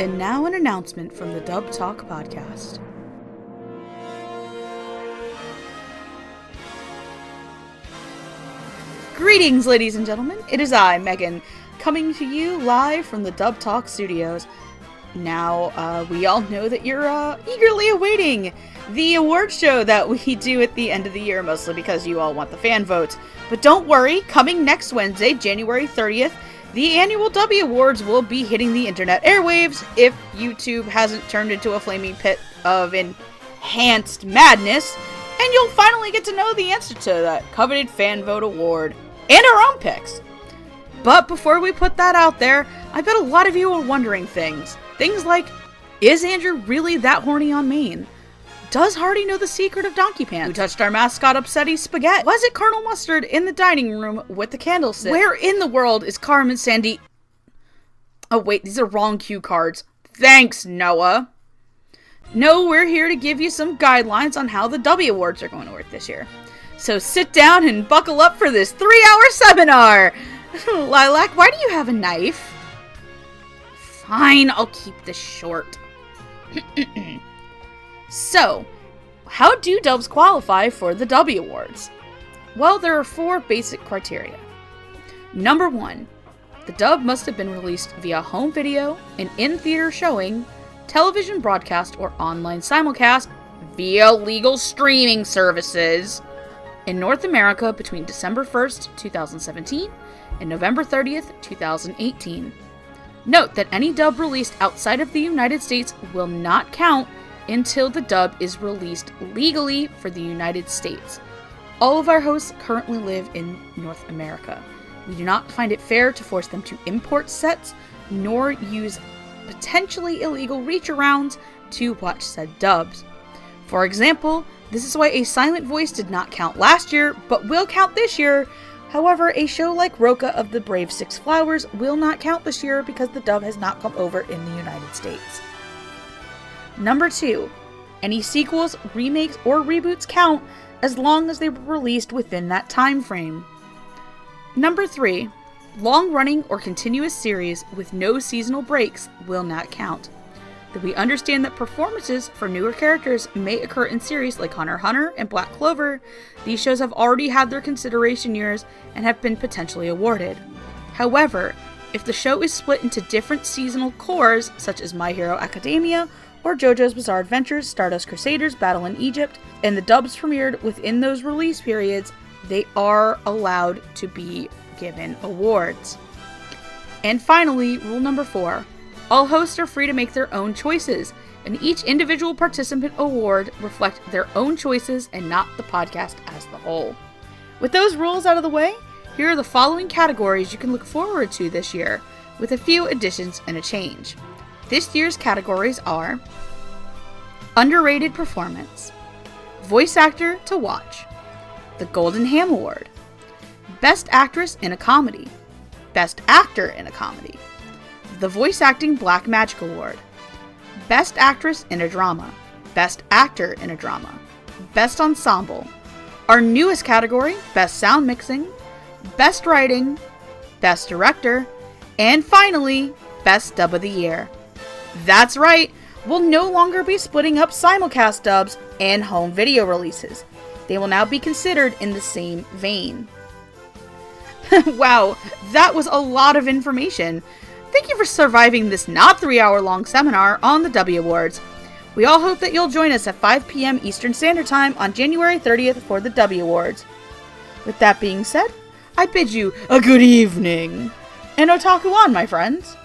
And now an announcement from the Dub Talk podcast. Greetings, ladies and gentlemen. It is I, Megan, coming to you live from the Dub Talk studios. Now, we all know that you're eagerly awaiting the award show that we do at the end of the year, mostly because you all want the fan votes. But don't worry, coming next Wednesday, January 30th, the annual Dubbie Awards will be hitting the internet airwaves if YouTube hasn't turned into a flaming pit of enhanced madness, and you'll finally get to know the answer to that coveted fan vote award and our own picks. But before we put that out there, I bet a lot of you are wondering things. Things like, is Andrew really that horny on Maine? Does Hardy know the secret of Donkey Pants? Who touched our mascot Upsetty Spaghetti? Was it Colonel Mustard in the dining room with the candlestick? Where in the world is Carmen Sandy? Oh wait, these are wrong cue cards. Thanks, Noah. No, we're here to give you some guidelines on how the Dubbie Awards are going to work this year. So sit down and buckle up for this 3-hour seminar! Lilac, why do you have a knife? Fine, I'll keep this short. So, how do dubs qualify for the Dubbie Awards? Well, there are 4 basic criteria. Number 1, the dub must have been released via home video, an in-theater showing, television broadcast, or online simulcast via legal streaming services in North America between December 1st, 2017 and November 30th, 2018. Note that any dub released outside of the United States will not count until the dub is released legally for the United States. All of our hosts currently live in North America. We do not find it fair to force them to import sets, nor use potentially illegal reach-arounds to watch said dubs. For example, this is why A Silent Voice did not count last year, but will count this year. However, a show like Roca of the Brave Six Flowers will not count this year because the dub has not come over in the United States. Number 2, any sequels, remakes, or reboots count as long as they were released within that time frame. Number 3, long-running or continuous series with no seasonal breaks will not count. Though we understand that performances for newer characters may occur in series like Hunter x Hunter and Black Clover, these shows have already had their consideration years and have been potentially awarded. However, if the show is split into different seasonal cores, such as My Hero Academia or JoJo's Bizarre Adventures, Stardust Crusaders, Battle in Egypt, and the dubs premiered within those release periods, they are allowed to be given awards. And finally, rule number 4. All hosts are free to make their own choices, and each individual participant award reflect their own choices and not the podcast as the whole. With those rules out of the way, here are the following categories you can look forward to this year, with a few additions and a change. This year's categories are Underrated Performance, Voice Actor to Watch, the Golden Ham Award, Best Actress in a Comedy, Best Actor in a Comedy, the Voice Acting Black Magic Award, Best Actress in a Drama, Best Actor in a Drama, Best Ensemble, our newest category, Best Sound Mixing, Best Writing, Best Director, and finally, Best Dub of the Year. That's right, we'll no longer be splitting up simulcast dubs and home video releases. They will now be considered in the same vein. Wow, that was a lot of information. Thank you for surviving this not 3-hour long seminar on the Dubbie Awards. We all hope that you'll join us at 5 p.m. Eastern Standard Time on January 30th for the Dubbie Awards. With that being said, I bid you a good evening, and otaku on, my friends.